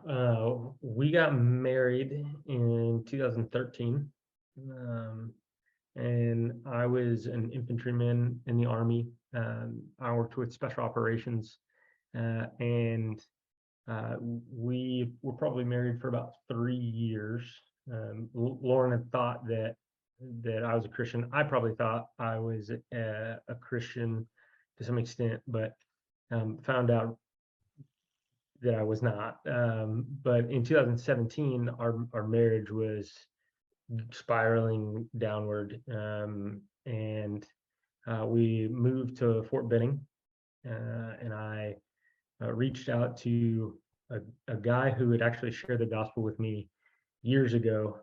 We got married in 2013, and I was an infantryman in the Army. I worked with special operations, and we were probably married for about 3 years. Lauren had thought that I was a Christian. I probably thought I was a Christian to some extent, but found out that I was not. But in 2017, our marriage was spiraling downward, and we moved to Fort Benning, and I reached out to a guy who had actually shared the gospel with me years ago.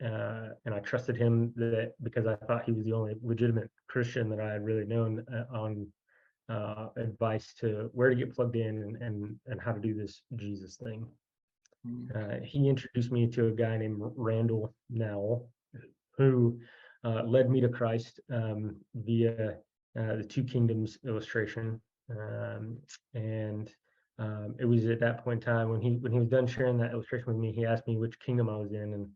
And I trusted him that because I thought he was the only legitimate Christian that I had really known on advice to where to get plugged in and how to do this Jesus thing. He introduced me to a guy named Randall Nowell, who led me to Christ via the Two Kingdoms illustration. And it was at that point in time when he was done sharing that illustration with me, he asked me which kingdom I was in,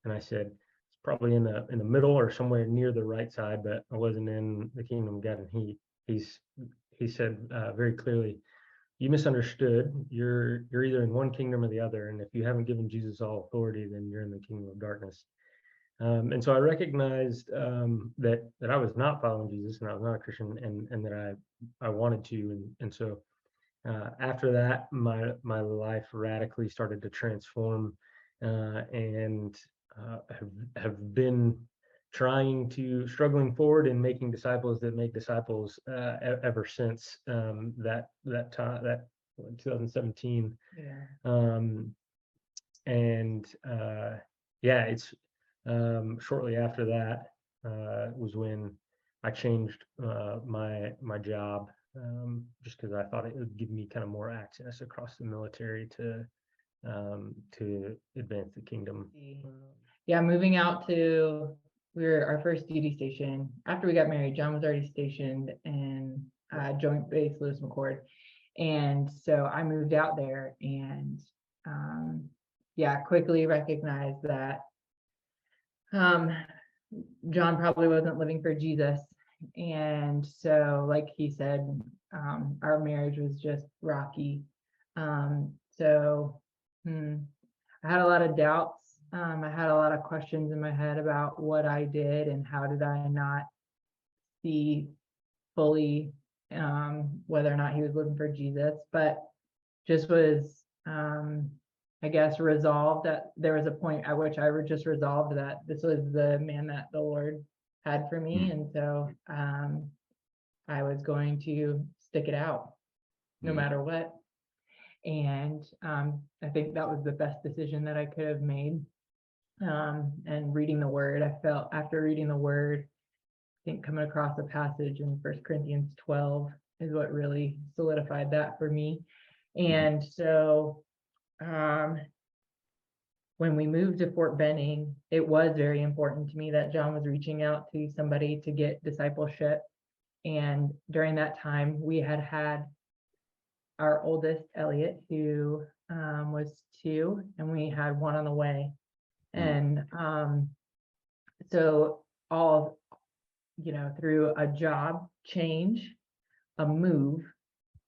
and I said it's probably in the middle or somewhere near the right side, but I wasn't in the kingdom of God. And he said very clearly, you misunderstood. You're either in one kingdom or the other, and if you haven't given Jesus all authority, then you're in the kingdom of darkness. And so I recognized that I was not following Jesus, and I was not a Christian, and that I wanted to, and so after that, my life radically started to transform, and have been struggling forward and making disciples that make disciples ever since that time, that 2017. Yeah. And yeah, it's shortly after that was when I changed my job, just because I thought it would give me kind of more access across the military to advance the kingdom. Yeah, moving out to our first duty station after we got married. John was already stationed in Joint Base Lewis McChord, and so I moved out there, and yeah, quickly recognized that John probably wasn't living for Jesus, and so like he said, our marriage was just rocky. So I had a lot of doubts. I had a lot of questions in my head about what I did and how did I not see fully whether or not he was living for Jesus, but just was, I guess, resolved that there was a point at which I just resolved that this was the man that the Lord had for me. And so I was going to stick it out no matter what. And I think that was the best decision that I could have made. And reading the word, I felt after reading the word, I think coming across a passage in 1 Corinthians 12 is what really solidified that for me. And so when we moved to Fort Benning, it was very important to me that John was reaching out to somebody to get discipleship. And during that time, we had our oldest, Elliot, who was 2, and we had 1 on the way. And so all, through a job change, a move,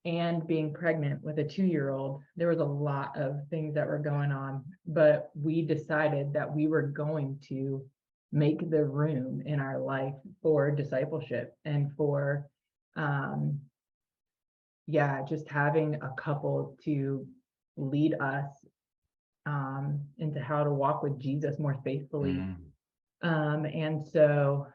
and being pregnant with a 2-year-old, there was a lot of things that were going on, but we decided that we were going to make the room in our life for discipleship and for just having a couple to lead us into how to walk with Jesus more faithfully. And so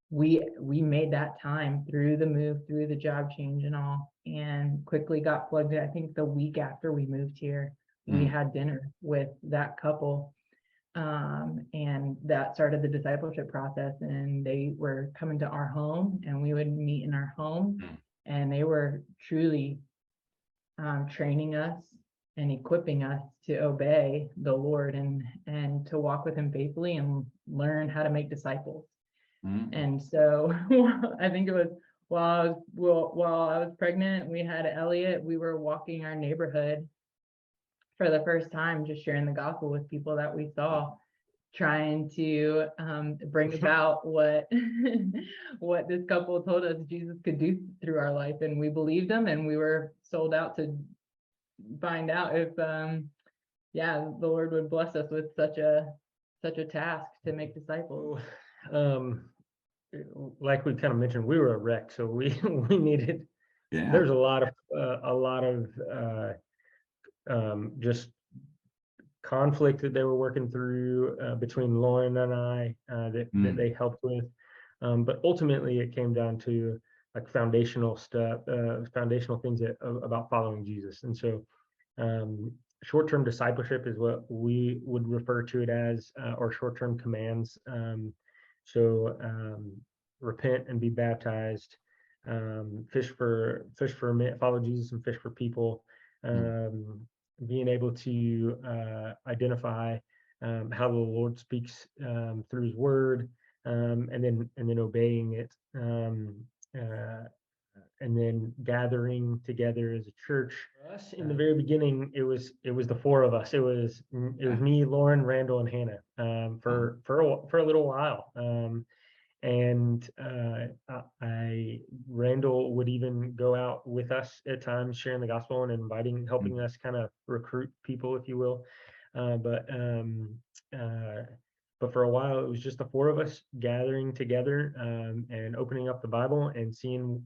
we made that time through the move, through the job change and all, and quickly got plugged in. I think the week after we moved here, we had dinner with that couple, and that started the discipleship process. And they were coming to our home, and we would meet in our home, and they were truly training us and equipping us to obey the Lord and to walk with him faithfully and learn how to make disciples. And so I think it was while I was pregnant, we had Elliot, we were walking our neighborhood for the first time, just sharing the gospel with people that we saw, trying to bring about what what this couple told us Jesus could do through our life, and we believed them, and we were sold out to find out if yeah, the Lord would bless us with such a task to make disciples. Like we kind of mentioned, we were a wreck, so we we needed. Yeah. There's a lot of just conflict that they were working through between Lauren and I that they helped with, but ultimately it came down to like foundational stuff, foundational things about following Jesus. And so short-term discipleship is what we would refer to it as, or short-term commands. So repent and be baptized, follow Jesus and fish for people, being able to identify how the Lord speaks through His Word, and then obeying it, and then gathering together as a church. For us, in the very beginning, it was the four of us. It was me, Lauren, Randall, and Hannah for a little while. And Randall would even go out with us at times, sharing the gospel and helping us kind of recruit people, if you will. But for a while, it was just the four of us gathering together and opening up the Bible and seeing,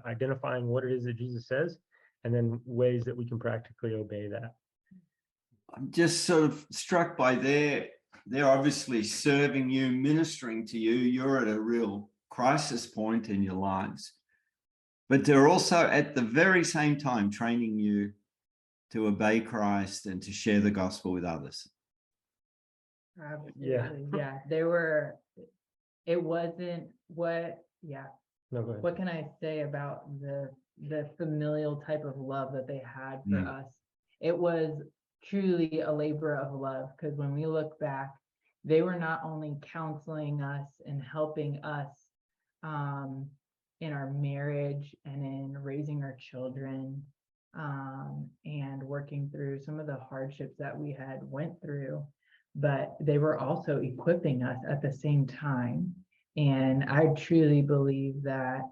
identifying what it is that Jesus says, and then ways that we can practically obey that. I'm just sort of struck by they're obviously serving you, ministering to you. You're at a real crisis point in your lives, but they're also at the very same time training you to obey Christ and to share the gospel with others. Absolutely. Yeah, they were. It wasn't what. Yeah. No, go ahead. What can I say about the familial type of love that they had for us? It was truly a labor of love, because when we look back, they were not only counseling us and helping us in our marriage and in raising our children, and working through some of the hardships that we had went through, but they were also equipping us at the same time. And I truly believe that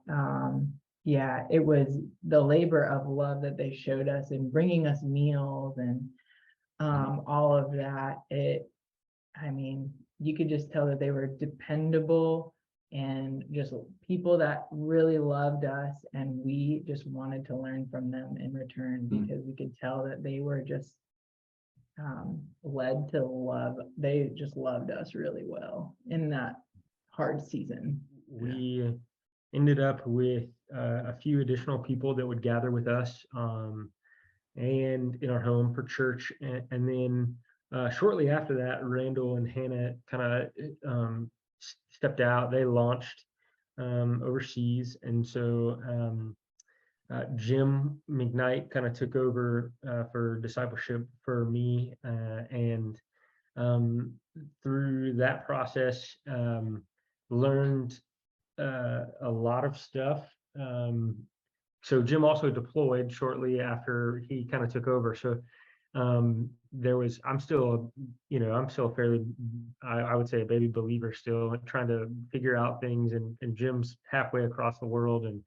yeah, it was the labor of love that they showed us in bringing us meals and all of that. I mean, you could just tell that they were dependable and just people that really loved us, and we just wanted to learn from them in return, because we could tell that they were just led to love. They just loved us really well in that hard season. We ended up with a few additional people that would gather with us and in our home for church, and then shortly after that, Randall and Hannah kind of stepped out. They launched overseas, and so Jim McKnight kind of took over for discipleship for me, and through that process, learned a lot of stuff. So Jim also deployed shortly after he kind of took over. So I'm still fairly, I would say, a baby believer still, trying to figure out things, and Jim's halfway across the world, and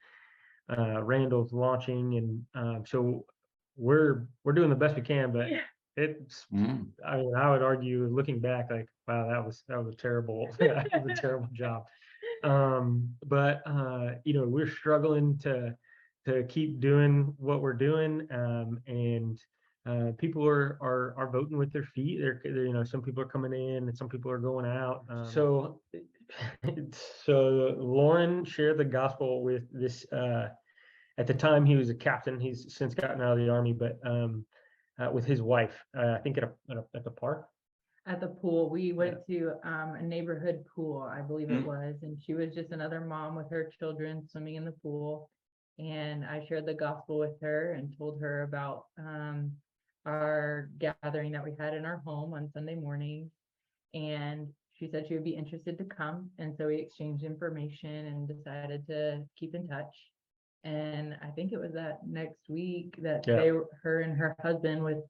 Randall's launching, and so we're doing the best we can, but it's I mean, I would argue, looking back, like, wow, that was a terrible that was a terrible job. But we're struggling to keep doing what we're doing, and people are voting with their feet. They're some people are coming in and some people are going out. So Lauren shared the gospel with this. At the time, he was a captain. He's since gotten out of the Army, but with his wife, I think at the park. At the pool. We went to a neighborhood pool, I believe it was, and she was just another mom with her children swimming in the pool. And I shared the gospel with her and told her about our gathering that we had in our home on Sunday morning. And she said she would be interested to come. And so we exchanged information and decided to keep in touch. And I think it was that next week that her and her husband with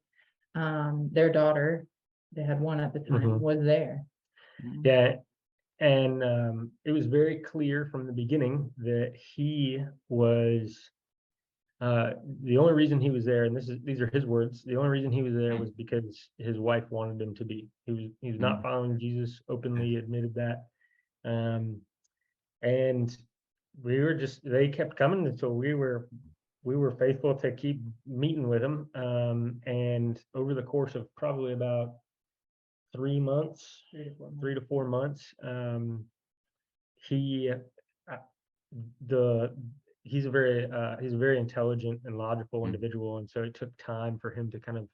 their daughter, they had one at the time, Mhm. was there. Yeah, and it was very clear from the beginning that he was the only reason he was there, and these are his words. The only reason he was there was because his wife wanted him to be. He was not following Jesus, openly admitted that, and they kept coming, and so we were faithful to keep meeting with him. And over the course of probably about 3 months, 3 to 4 months, he uh, the he's a very intelligent and logical individual, and so it took time for him to kind of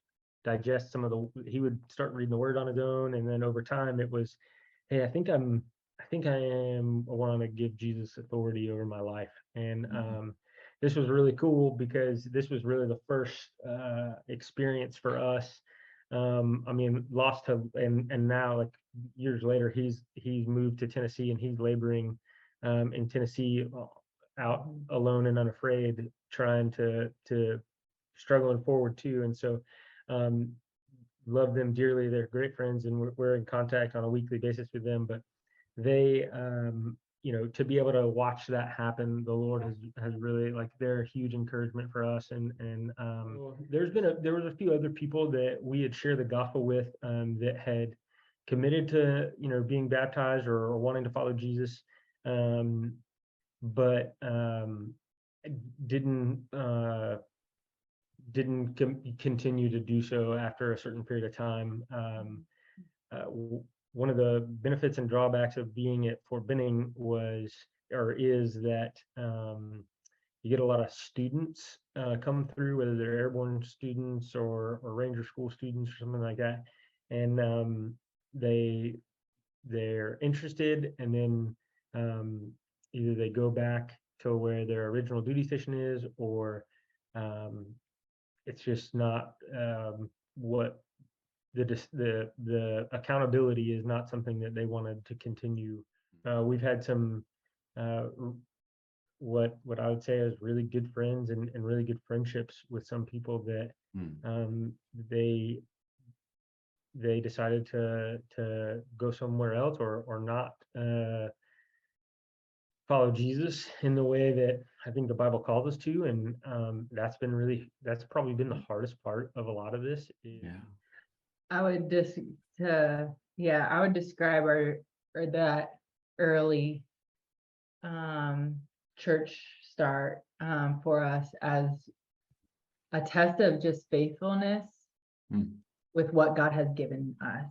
digest some of he would start reading the word on his own, and then over time it was, hey, I want to give Jesus authority over my life. And this was really cool because this was really the first experience for us. I mean, lost to, and now, like, years later, he's moved to Tennessee, and he's laboring in Tennessee, out alone and unafraid, trying to struggling forward too. And so love them dearly. They're great friends, and we're in contact on a weekly basis with them. But they, to be able to watch that happen, the Lord has really, like, they're a huge encouragement for us. And there was a few other people that we had shared the gospel with, that had committed to being baptized or wanting to follow Jesus, but didn't continue to do so after a certain period of time. One of the benefits and drawbacks of being at Fort Benning is that you get a lot of students come through, whether they're airborne students or Ranger School students or something like that, and they're interested, and then either they go back to where their original duty station is, or it's just not what the accountability is not something that they wanted to continue. We've had some what I would say is really good friends and really good friendships with some people that they decided to go somewhere else, or not follow Jesus in the way that I think the Bible calls us to. And that's probably been the hardest part of a lot of this. I would I would describe or that early church start for us as a test of just faithfulness with what God has given us.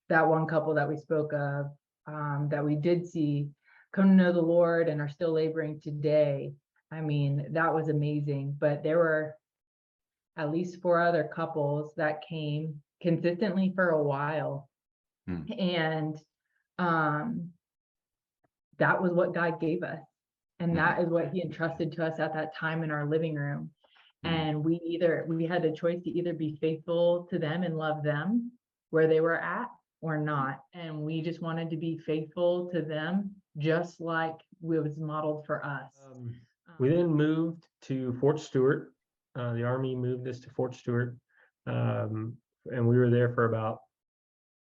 That one couple that we spoke of, that we did see come to know the Lord and are still laboring today, I mean, that was amazing. But there were at least 4 other couples that came consistently for a while. And that was what God gave us. And that is what he entrusted to us at that time in our living room. And we had a choice to either be faithful to them and love them where they were at or not. And we just wanted to be faithful to them, just like it was modeled for us. We then moved to Fort Stewart. The Army moved us to Fort Stewart, and we were there for about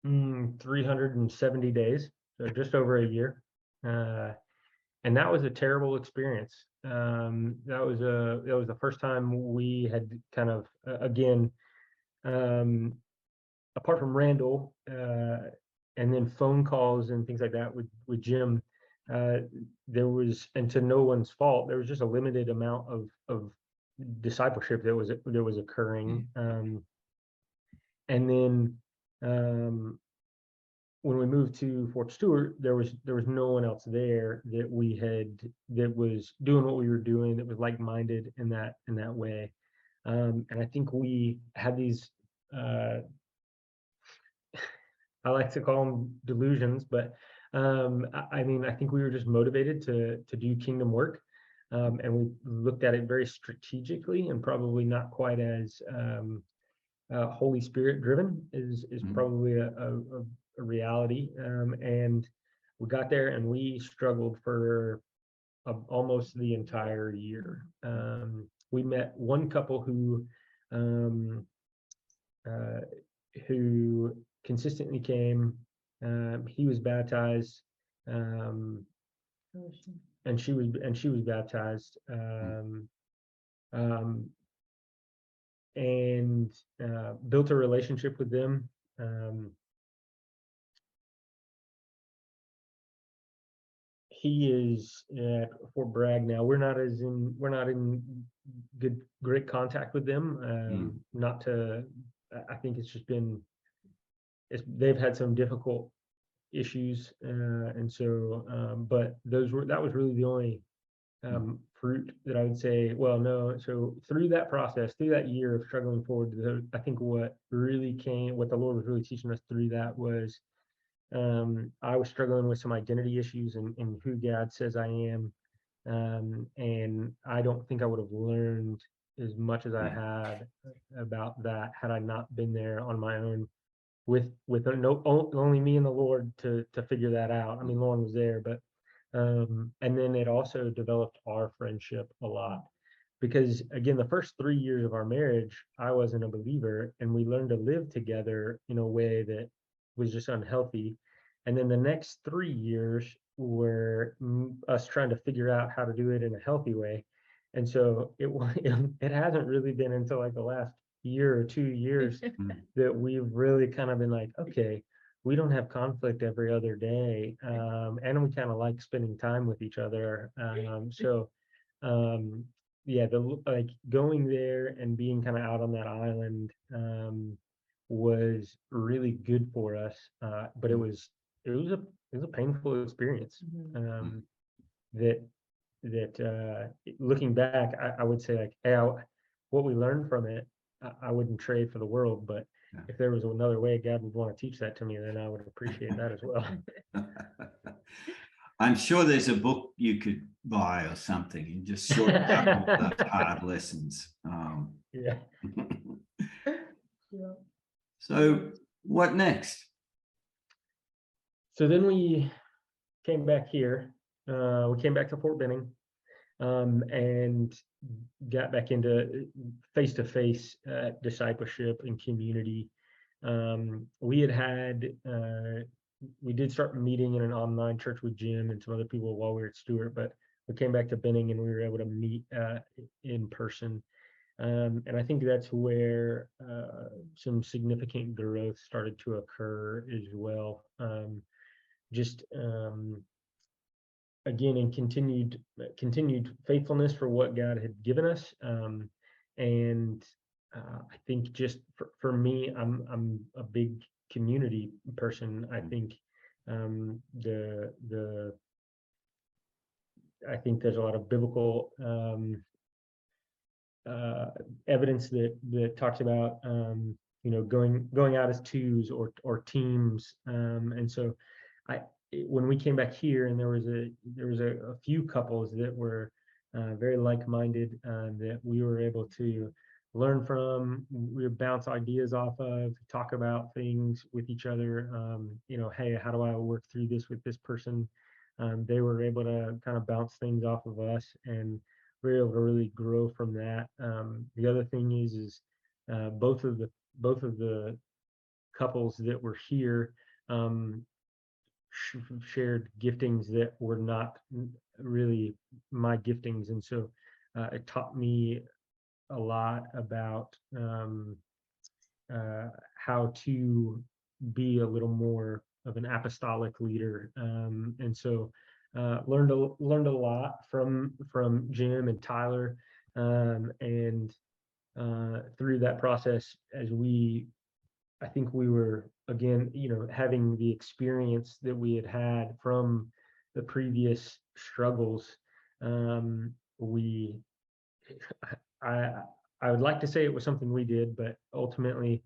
370 days, so just over a year. And that was a terrible experience. That was the first time we had kind of, again, apart from Randall, and then phone calls and things like that with Jim, there was, and to no one's fault, there was just a limited amount of discipleship that was occurring. And then when we moved to Fort Stewart, there was no one else there that was doing what we were doing, that was like-minded in that way. And I think we had these I like to call them delusions, but I mean, I think we were just motivated to do kingdom work. And we looked at it very strategically, and probably not quite as Holy Spirit driven is probably a reality. And we got there, and we struggled for almost the entire year. We met one couple who um, uh, who consistently came. He was baptized, and she was baptized, and built a relationship with them. He is at Fort Bragg now. We're not in great contact with them. Not to, I think it's just been, they've had some difficult issues, and so, but that was really the only fruit that I would say. Well, no. So through that process, through that year of struggling forward, I think what the Lord was really teaching us through that was, I was struggling with some identity issues and who God says I am. And I don't think I would have learned as much as I had about that had I not been there on my own with only me and the Lord to figure that out. I mean, Lauren was there, but and then it also developed our friendship a lot, because again, the first 3 years of our marriage, I wasn't a believer, and we learned to live together in a way that was just unhealthy. And then the next 3 years were us trying to figure out how to do it in a healthy way. And so it hasn't really been until like the last year or 2 years that we've really kind of been like, okay, we don't have conflict every other day, and we kind of like spending time with each other. So yeah, like going there and being kind of out on that island was really good for us, but it was a painful experience. That looking back, I would say, like, hey, what we learned from it, I wouldn't trade for the world. But if there was another way God would want to teach that to me, then I would appreciate that as well. I'm sure there's a book you could buy or something and just shorten up all those hard lessons. Yeah. So what next? So then we came back here. We came back to Fort Benning, and got back into face-to-face discipleship and community. We did start meeting in an online church with Jim and some other people while we were at Stewart, but we came back to Benning and we were able to meet in person. And I think that's where some significant growth started to occur as well. Again, in continued faithfulness for what God had given us. And I think just for me, I'm a big community person. I think I think there's a lot of biblical evidence that talks about going out as twos or teams, and so when we came back here, and there was a few couples that were very like-minded, that we were able to learn from, we would bounce ideas off of, talk about things with each other. Hey, how do I work through this with this person? They were able to kind of bounce things off of us, and we were able to really grow from that. The other thing is both of the couples that were here shared giftings that were not really my giftings, and so it taught me a lot about how to be a little more of an apostolic leader, and so learned a lot from Jim and Tyler, and through that process, I think we were, again, having the experience that we had from the previous struggles. I would like to say it was something we did, but ultimately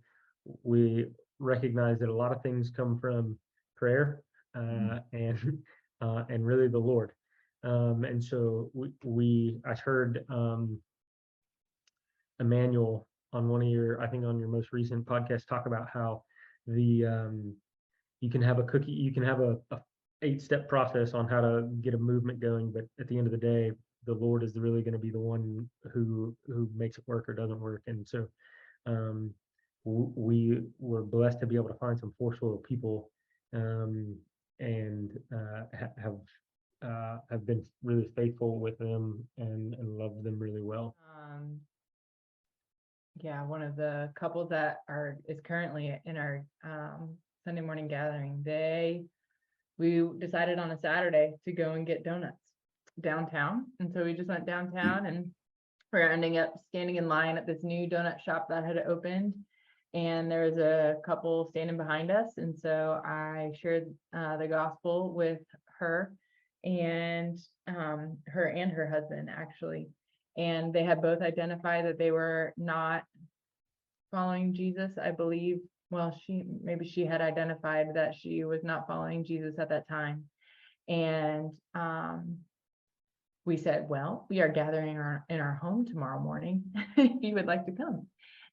we recognize that a lot of things come from prayer, and really the Lord. And so I heard Emmanuel on I think on your most recent podcast, talk about how you can have a 8-step process on how to get a movement going, but at the end of the day, the Lord is really going to be the one who makes it work or doesn't work. And so We were blessed to be able to find some forceful people, and have been really faithful with them and love them really well. Yeah, one of the couples that is currently in our Sunday morning gathering, we decided on a Saturday to go and get donuts downtown. And so we just went downtown, and we're ending up standing in line at this new donut shop that had opened. And there was a couple standing behind us. And so I shared the gospel with her and her husband, actually. And they had both identified that they were not following Jesus, I believe. Well, she had identified that she was not following Jesus at that time. And we said, well, we are gathering in our home tomorrow morning if you would like to come.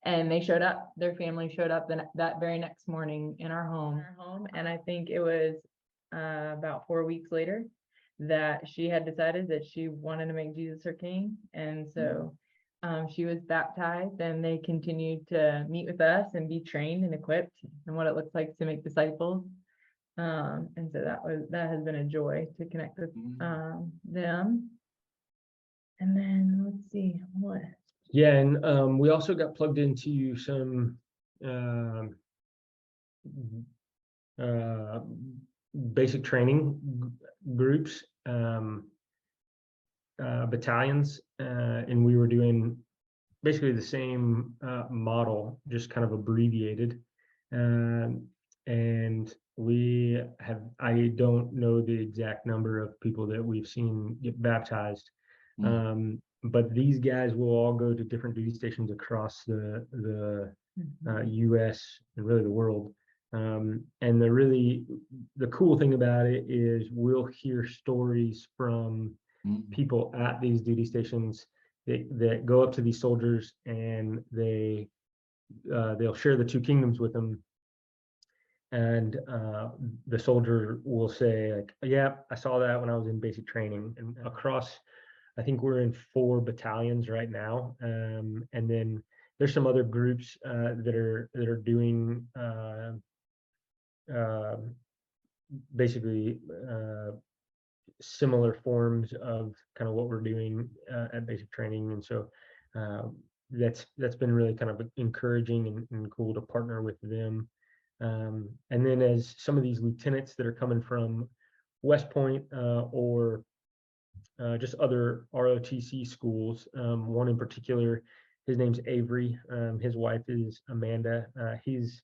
And they showed up. Their family showed up that very next morning in our home. And I think it was about 4 weeks later that she had decided that she wanted to make Jesus her king. And so she was baptized, and they continued to meet with us and be trained and equipped in what it looks like to make disciples. And so that has been a joy to connect with them. And then let's see what. Yeah, and we also got plugged into some basic training groups, battalions, and we were doing basically the same model, just kind of abbreviated. And I don't know the exact number of people that we've seen get baptized. But these guys will all go to different duty stations across the US and really the world. And the cool thing about it is we'll hear stories from people at these duty stations that go up to these soldiers, and they'll share the two kingdoms with them. And the soldier will say, like, yeah, I saw that when I was in basic training. And across, I think we're in 4 battalions right now, and then there's some other groups that are doing basically similar forms of kind of what we're doing at basic training. And so that's been really kind of encouraging and cool to partner with them. And then as some of these lieutenants that are coming from West Point or just other ROTC schools, one in particular, his name's Avery, his wife is Amanda. He's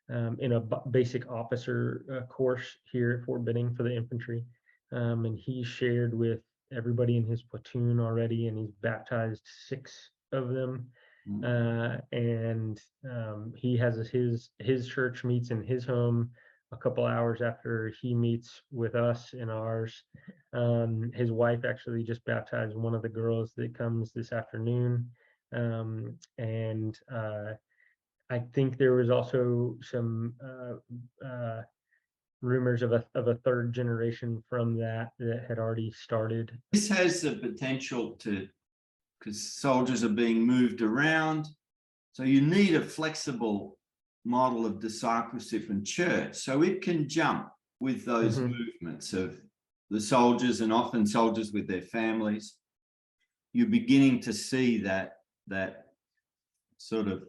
in a basic officer course here at Fort Benning for the infantry. And he shared with everybody in his platoon already, and he's baptized 6 of them. And he has his church meets in his home a couple hours after he meets with us in ours. His wife actually just baptized one of the girls that comes this afternoon. And I think there was also some rumors of a 3rd generation from that had already started. This has the potential because soldiers are being moved around. So you need a flexible model of discipleship and church. So it can jump with those movements of the soldiers, and often soldiers with their families. You're beginning to see that sort of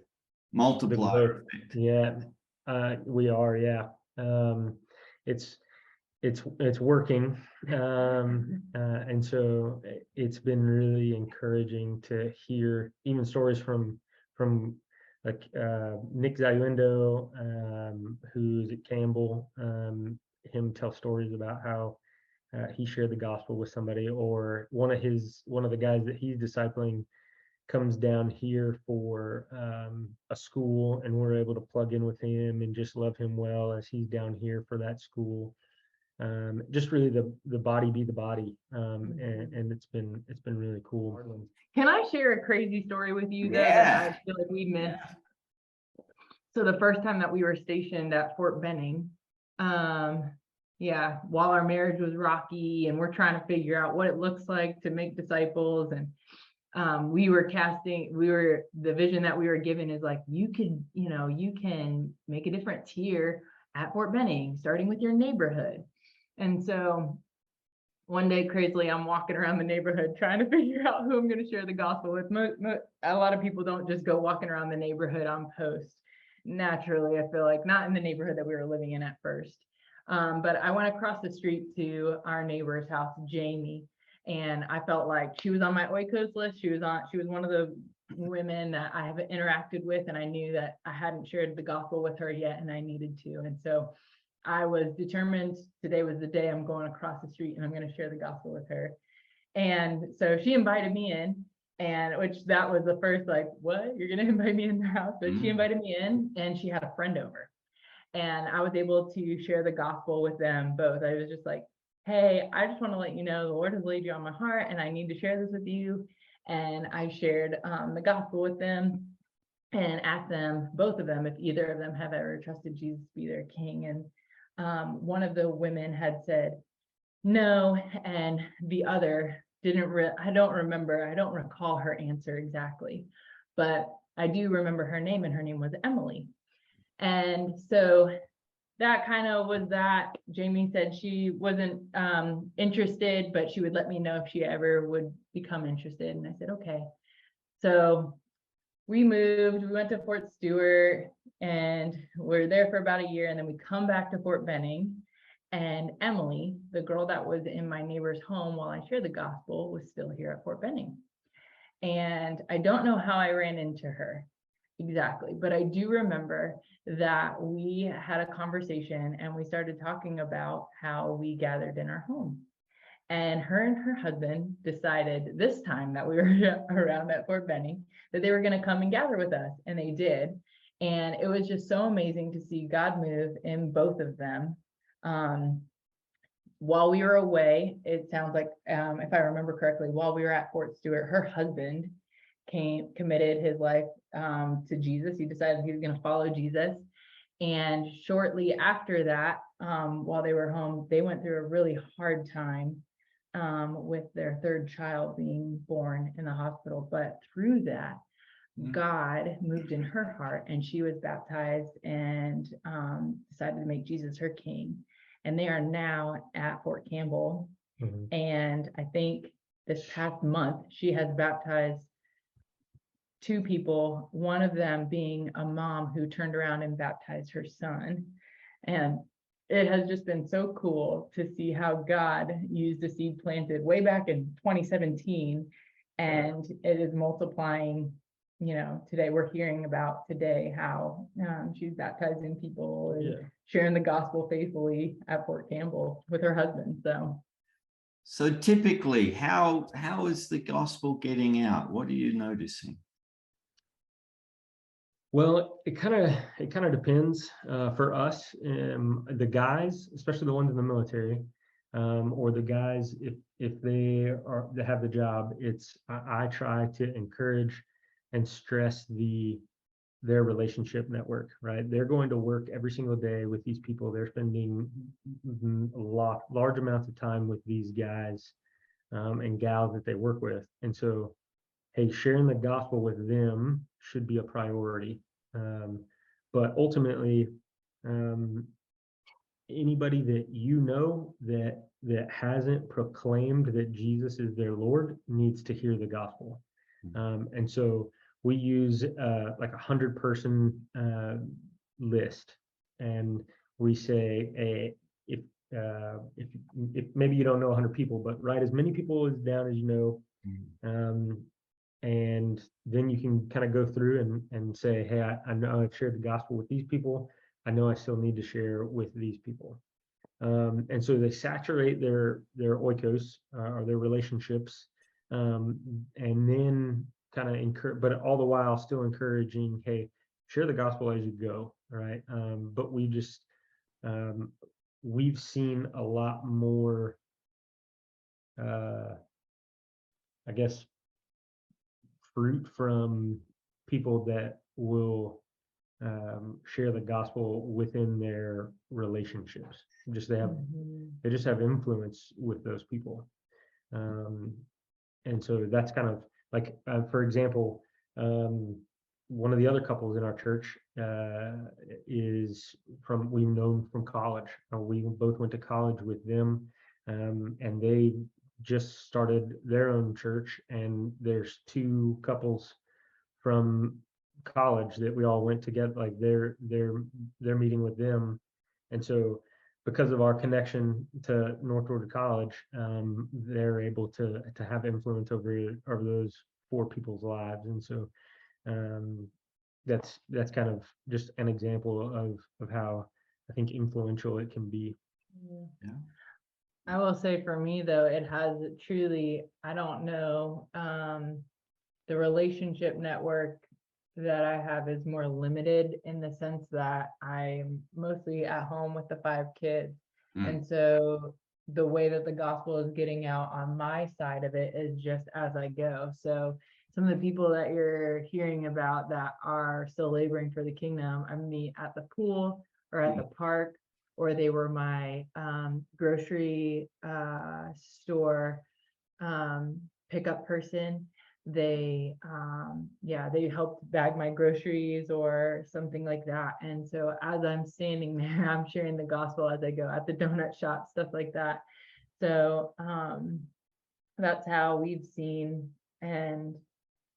multiplier effect. Yeah, we are. Yeah. It's working, and so it's been really encouraging to hear even stories from like Nick Zayundo, who's at Campbell, him tell stories about how he shared the gospel with somebody, or one of the guys that he's discipling comes down here for a school, and we're able to plug in with him and just love him well as he's down here for that school. Just really the body be the body, and it's been really cool. Can I share a crazy story with you that I feel like we missed? So the first time that we were stationed at Fort Benning, while our marriage was rocky and we're trying to figure out what it looks like to make disciples, and the vision that we were given is like, you can make a difference here at Fort Benning, starting with your neighborhood. And so one day, crazily, I'm walking around the neighborhood trying to figure out who I'm going to share the gospel with. A lot of people don't just go walking around the neighborhood on post. Naturally, I feel like not in the neighborhood that we were living in at first. But I went across the street to our neighbor's house, Jamie, and I felt like she was on my Oikos list. She was one of the women that I have interacted with, and I knew that I hadn't shared the gospel with her yet, and I needed to. And so I was determined today was the day I'm going across the street and I'm going to share the gospel with her. And so she invited me in, and which that was the first, like, what, you're going to invite me in their house? But she invited me in, and she had a friend over, and I was able to share the gospel with them both. I was just like, hey, I just want to let you know the Lord has laid you on my heart and I need to share this with you. And I shared the gospel with them and asked them, both of them, if either of them have ever trusted Jesus to be their king. And one of the women had said no, and the other didn't. I don't recall her answer exactly, but I do remember her name, and her name was Emily. And so that kind of was that. Jamie said she wasn't interested, but she would let me know if she ever would become interested. And I said, okay. So we moved, we went to Fort Stewart, and we're there for about a year. And then we come back to Fort Benning, and Emily, the girl that was in my neighbor's home while I shared the gospel, was still here at Fort Benning. And I don't know how I ran into her exactly, but I do remember that we had a conversation and we started talking about how we gathered in our home. And her husband decided this time that we were around at Fort Benning that they were going to come and gather with us, and they did. And it was just so amazing to see God move in both of them. While we were away, it sounds like, if I remember correctly, while we were at Fort Stewart, her husband committed his life to Jesus. He decided he was going to follow Jesus. And shortly after that, while they were home, they went through a really hard time with their third child being born in the hospital. But through that, God moved in her heart, and she was baptized and decided to make Jesus her king. And they are now at Fort Campbell. And I think this past month, she has baptized 2 people, one of them being a mom who turned around and baptized her son. And it has just been so cool to see how God used a seed planted way back in 2017, and it is multiplying. Today we're hearing about how she's baptizing people and sharing the gospel faithfully at Fort Campbell with her husband. So typically, how is the gospel getting out? What are you noticing? Well, it kind of depends for us. The guys, especially the ones in the military, or the guys, if they have the job, I try to encourage and stress their relationship network, right? They're going to work every single day with these people. They're spending large amounts of time with these guys and gals that they work with. And so, hey, sharing the gospel with them should be a priority. But ultimately, anybody that hasn't proclaimed that Jesus is their Lord needs to hear the gospel. And so we use like 100-person list, and we say, if maybe you don't know 100 people, but write as many people down as you know. And then you can kind of go through and say, hey, I know I've shared the gospel with these people. I know I still need to share with these people. And so they saturate their oikos or their relationships, and then kind of encourage, but all the while still encouraging, hey, share the gospel as you go, right? But we've seen a lot more, I guess, fruit from people that will share the gospel within their relationships. They just have influence with those people, and so that's kind of like for example, one of the other couples in our church is we've known from college. We both went to college with them, and they just started their own church. And there's two couples from college that we all went together. Like they're meeting with them, and so because of our connection to North Georgia College, they're able to have influence over those four people's lives. And so that's kind of just an example of how I think influential it can be. Yeah. I will say for me though, it has truly, I don't know, the relationship network that I have is more limited in the sense that I'm mostly at home with the 5 kids. And so the way that the gospel is getting out on my side of it is just as I go. So some of the people that you're hearing about that are still laboring for the kingdom, I meet at the pool or at the park, or they were my grocery store pickup person. They helped bag my groceries or something like that. And so as I'm standing there, I'm sharing the gospel as I go at the donut shop, stuff like that. So that's how we've seen, and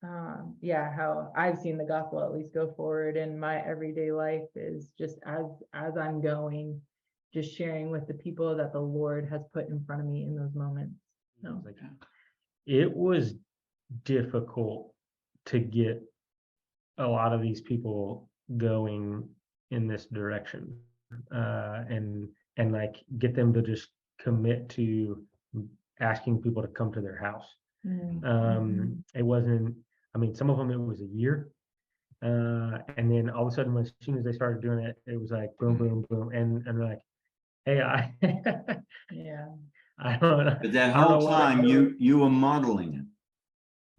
how I've seen the gospel at least go forward in my everyday life, is just as I'm going, just sharing with the people that the Lord has put in front of me in those moments. So It was difficult to get a lot of these people going in this direction, and like get them to just commit to asking people to come to their house. It wasn't, I mean, some of them it was a year, and then all of a sudden, as soon as they started doing it, it was like boom, boom, boom, and like, hey, yeah. I don't know. But that I don't know whole what time you were modeling it.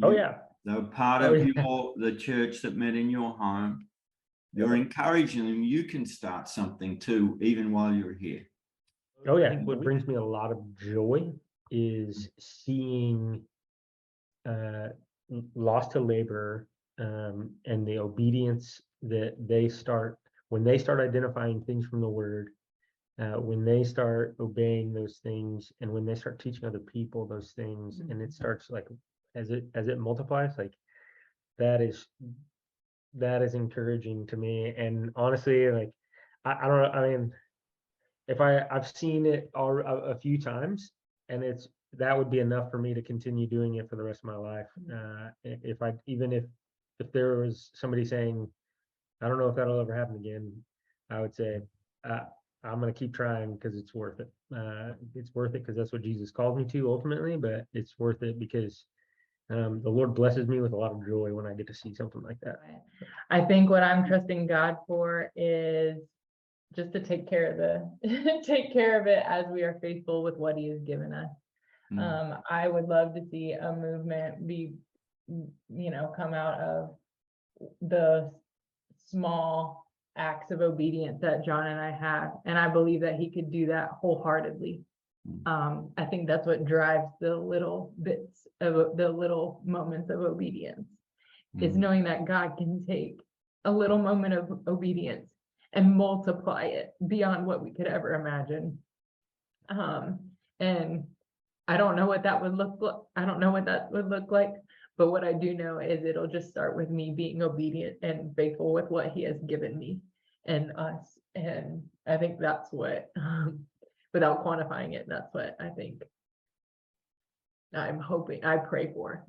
Oh You- yeah. They were part Oh, of yeah. the church that met in your home. You're encouraging them. You can start something too, even while you're here. Oh yeah. What brings me a lot of joy is seeing lost to labor, and the obedience that they start when they start identifying things from the word, when they start obeying those things, and when they start teaching other people those things, and it starts like as it multiplies, like that is encouraging to me. And honestly, like I don't know, I mean, if I've seen it a few times, and that would be enough for me to continue doing it for the rest of my life. If I even if there was somebody saying, I don't know if that'll ever happen again, I would say I'm going to keep trying because it's worth it. It's worth it because that's what Jesus called me to ultimately, but it's worth it because the Lord blesses me with a lot of joy when I get to see something like that. I think what I'm trusting God for is just to take care of it as we are faithful with what He has given us. I would love to see a movement come out of the small acts of obedience that John and I have, and I believe that He could do that wholeheartedly. I think that's what drives the little bits of the little moments of obedience, is knowing that God can take a little moment of obedience and multiply it beyond what we could ever imagine. And I don't know what that would look like. I don't know what that would look like, but what I do know is it'll just start with me being obedient and faithful with what He has given me and us. And I think that's what, without quantifying it, that's what I think I'm hoping, I pray for.